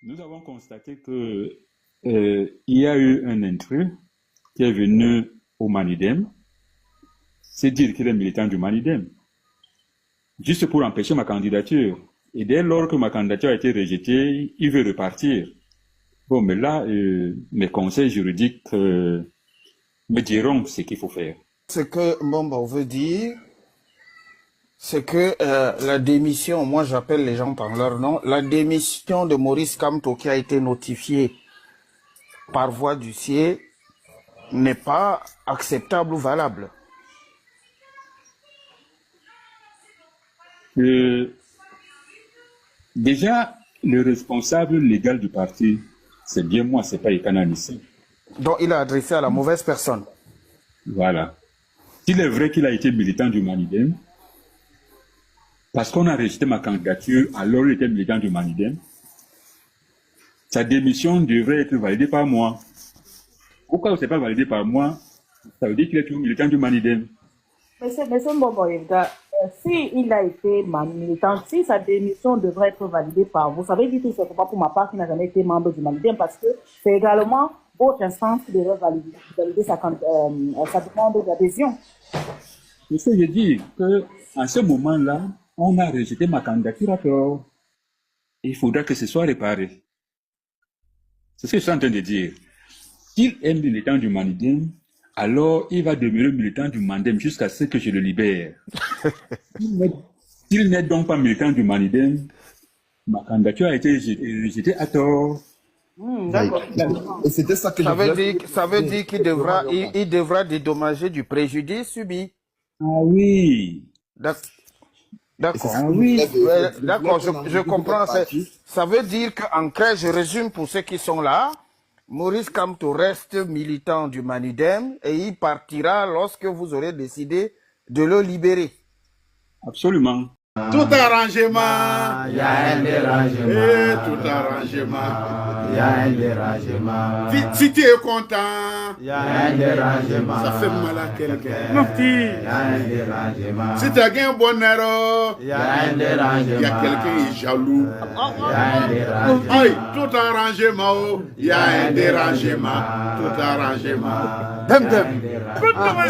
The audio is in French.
Nous avons constaté que il y a eu un intrus qui est venu au Manidem, c'est dire qu'il est militant du Manidem, juste pour empêcher ma candidature. Et dès lors que ma candidature a été rejetée, il veut repartir. Bon, mais là, mes conseils juridiques me diront ce qu'il faut faire. Ce que Mbombo veut dire, c'est que la démission, moi j'appelle les gens par leur nom, la démission de Maurice Kamto qui a été notifiée par voie d'huissier n'est pas acceptable ou valable. Déjà, le responsable légal du parti, c'est bien moi, c'est pas Ekana Nissé. Donc il a adressé à la mauvaise personne. Voilà. S'il est vrai qu'il a été militant du Manidem, parce qu'on a rejeté ma candidature alors il était militant du Manidem, sa démission devrait être validée par moi. Pourquoi ce n'est pas validé par moi? Ça veut dire qu'il est toujours militant du Manidem. Monsieur Mbombo, si il a été militant, si sa démission devrait être validée par vous, ça veut dire que ce n'est pas pour ma part qu'il n'a jamais été membre du Manidem, parce que c'est également votre instance qui devrait valider sa demande d'adhésion. C'est ce que je dis, qu'en ce moment-là, on a rejeté ma candidature à tort. Il faudra que ce soit réparé. C'est ce que je suis en train de dire. S'il est militant du Manidem, alors il va demeurer militant du Manidem jusqu'à ce que je le libère. S'il n'est donc pas militant du Manidem, ma candidature a été rejetée à tort. D'accord. Et c'était ça que Ça veut dire qu'il devra dédommager du préjudice subi. Ah oui. D'accord. Ah oui. D'accord, je comprends. Ça veut dire qu'en clair, je résume pour ceux qui sont là, Maurice Kamto reste militant du Manidem et il partira lorsque vous aurez décidé de le libérer. Absolument. Tout arrangement, il y a un dérangement. et tout arrangement. Il y a un dérangement. Si tu es content, Il y a un dérangement. ça fait mal à quelqu'un. Il y a un dérangement. Si tu as gagné un bon erreur, Il y a un il y a dérangement. quelqu'un qui est jaloux. Il y a un dérangement. Aïe, tout arrangement, il y a un dérangement. Tout arrangement. Il y a un dérangement.